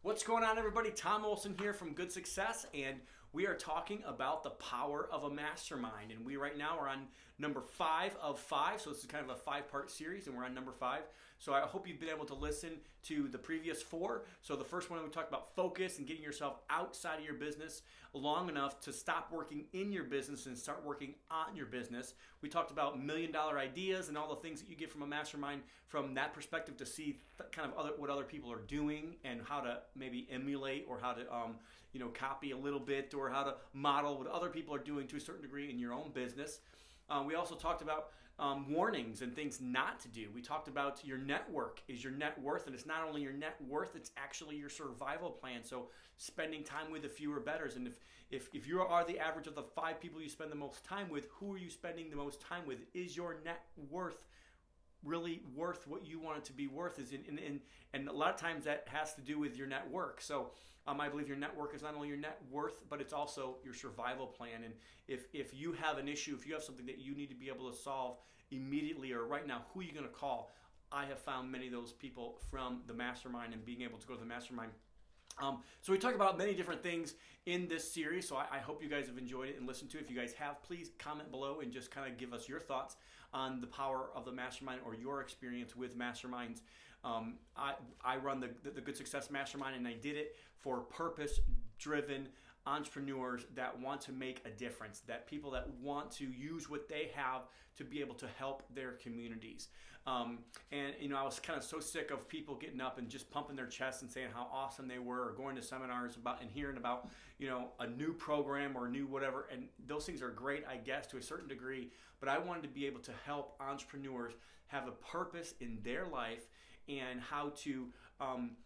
What's going on, everybody? Tom Olson here from Good Success, and we are talking about the power of a mastermind. And we right now are on number 5 of 5, so this is kind of a 5-part series, and we're on number 5. So I hope you've been able to listen to the previous 4. So the first one, we talked about focus and getting yourself outside of your business long enough to stop working in your business and start working on your business. We talked about $1 million ideas and all the things that you get from a mastermind from that perspective, to see kind of what other people are doing and how to maybe emulate, or how to copy a little bit, or how to model what other people are doing to a certain degree in your own business. We also talked about warnings and things not to do. We talked about your network is your net worth, and it's not only your net worth, it's actually your survival plan. So spending time with the fewer betters. And if you are the average of the 5 people you spend the most time with, who are you spending the most time with? Is your net worth really worth what you want it to be worth? And a lot of times that has to do with your network. So I believe your network is not only your net worth, but it's also your survival plan. And if you have an issue, if you have something that you need to be able to solve immediately or right now, who are you going to call? I have found many of those people from the mastermind and being able to go to the mastermind. So we talk about many different things in this series, so I hope you guys have enjoyed it and listened to it. If you guys have, please comment below and just kind of give us your thoughts on the power of the mastermind or your experience with masterminds. I run the Good Success Mastermind, and I did it for purpose-driven entrepreneurs that want to make a difference, that people that want to use what they have to be able to help their communities. I was kind of so sick of people getting up and just pumping their chest and saying how awesome they were, or going to seminars about and hearing about a new program or a new whatever. And those things are great, I guess, to a certain degree. But I wanted to be able to help entrepreneurs have a purpose in their life and how to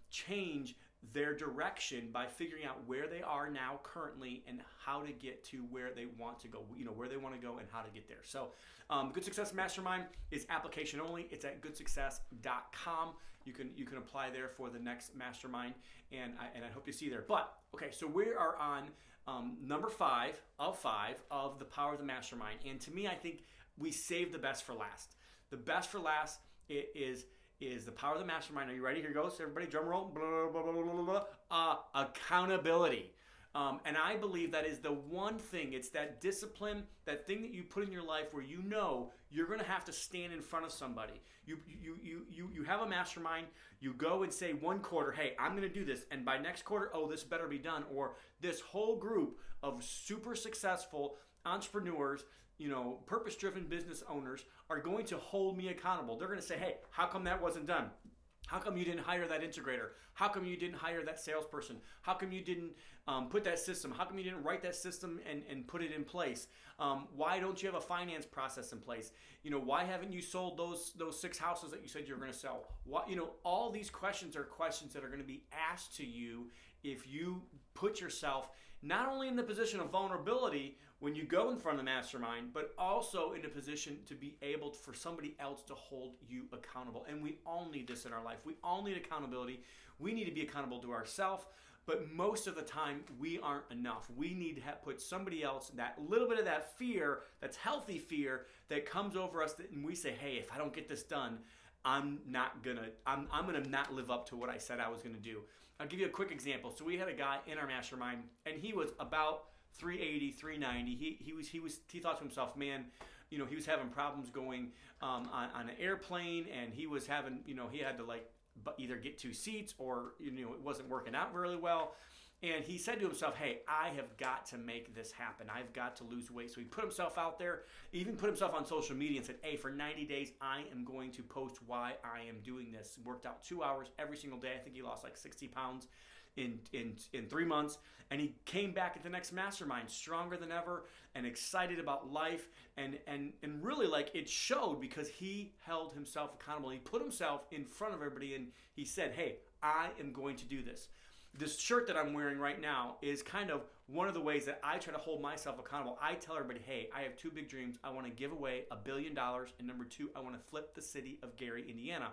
change their direction by figuring out where they are now currently and how to get to where they want to go, where they want to go and how to get there. So Good Success Mastermind is application only. It's at goodsuccess.com. You can apply there for the next mastermind, and I hope you see you there. But okay, so we are on number 5 of 5 of the power of the mastermind. And to me, I think we saved the best for last. The best for last is the power of the mastermind. Are you ready? Here goes. Everybody, drum roll. Blah, blah, blah, blah, blah. Accountability. And I believe that is the one thing. It's that discipline, that thing that you put in your life where you're going to have to stand in front of somebody. You have a mastermind. You go and say one quarter, hey, I'm going to do this. And by next quarter, oh, this better be done. Or this whole group of super successful entrepreneurs, purpose-driven business owners are going to hold me accountable. They're going to say, hey, how come that wasn't done? How come you didn't hire that integrator? How come you didn't hire that salesperson? How come you didn't put that system? How come you didn't write that system and put it in place? Why don't you have a finance process in place? Why haven't you sold those 6 houses that you said you were going to sell? All these questions are questions that are going to be asked to you if you put yourself not only in the position of vulnerability when you go in front of the mastermind, but also in a position to be able for somebody else to hold you accountable. And we all need this in our life. We all need accountability. We need to be accountable to ourselves, but most of the time we aren't enough. We need to put somebody else, that little bit of that fear, that's healthy fear that comes over us, and we say, hey, if I don't get this done, I'm gonna not live up to what I said I was gonna do. I'll give you a quick example. So we had a guy in our mastermind, and he was about 380, 390. He thought to himself, man, he was having problems going on an airplane, and he was having, he had to either get 2 seats, or it wasn't working out really well. And he said to himself, hey, I have got to make this happen. I've got to lose weight. So he put himself out there, even put himself on social media and said, hey, for 90 days, I am going to post why I am doing this. Worked out 2 hours every single day. I think he lost 60 pounds in 3 months. And he came back at the next mastermind stronger than ever and excited about life. And really, it showed, because he held himself accountable. He put himself in front of everybody, and he said, hey, I am going to do this. This shirt that I'm wearing right now is kind of one of the ways that I try to hold myself accountable. I tell everybody, hey, I have 2 big dreams. I want to give away $1 billion. And number 2, I want to flip the city of Gary, Indiana.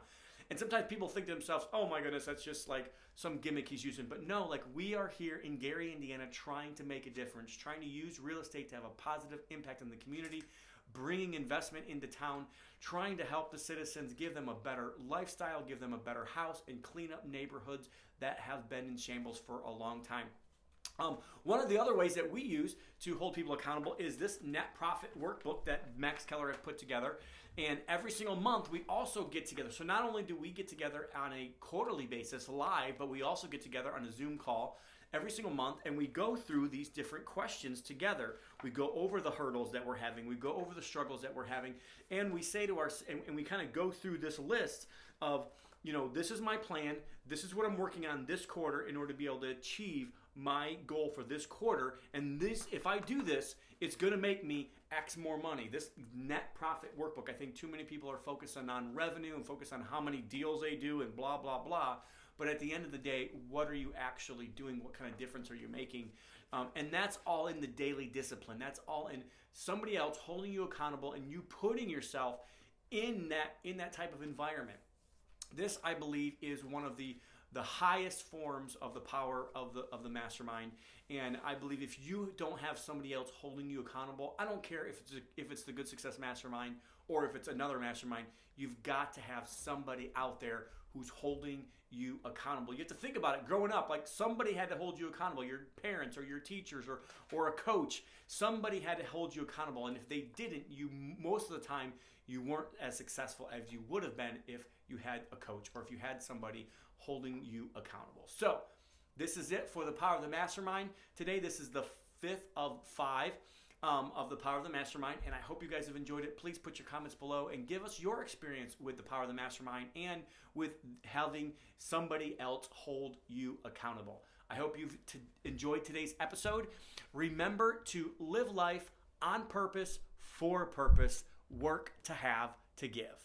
And sometimes people think to themselves, oh my goodness, that's just some gimmick he's using. But no, we are here in Gary, Indiana, trying to make a difference, trying to use real estate to have a positive impact on the community. bringing investment into town, trying to help the citizens, give them a better lifestyle, give them a better house, and clean up neighborhoods that have been in shambles for a long time. One of the other ways that we use to hold people accountable is this net profit workbook that Max Keller has put together. And every single month, we also get together. So not only do we get together on a quarterly basis live, but we also get together on a Zoom call every single month, and we go through these different questions together. We go over the hurdles that we're having. We go over the struggles that we're having. And we say to and we kind of go through this list of, this is my plan. This is what I'm working on this quarter in order to be able to achieve my goal for this quarter. And if I do this, it's going to make me X more money. This net profit workbook, I think too many people are focusing on revenue and focus on how many deals they do and blah, blah, blah. But at the end of the day, what are you actually doing? What kind of difference are you making? And that's all in the daily discipline. That's all in somebody else holding you accountable and you putting yourself in that type of environment. This, I believe, is one of the highest forms of the power of the mastermind. And I believe if you don't have somebody else holding you accountable, I don't care if it's the Good Success Mastermind or if it's another mastermind, you've got to have somebody out there who's holding you accountable. You have to think about it. Growing up, like somebody had to hold you accountable, your parents or your teachers or a coach. Somebody had to hold you accountable. And if they didn't, most of the time, you weren't as successful as you would have been if you had a coach or if you had somebody holding you accountable. So this is it for the Power of the Mastermind. Today, this is the 5th of 5 of the Power of the Mastermind, and I hope you guys have enjoyed it. Please put your comments below and give us your experience with the Power of the Mastermind and with having somebody else hold you accountable. I hope you've enjoyed today's episode. Remember to live life on purpose, for a purpose, work to have to give.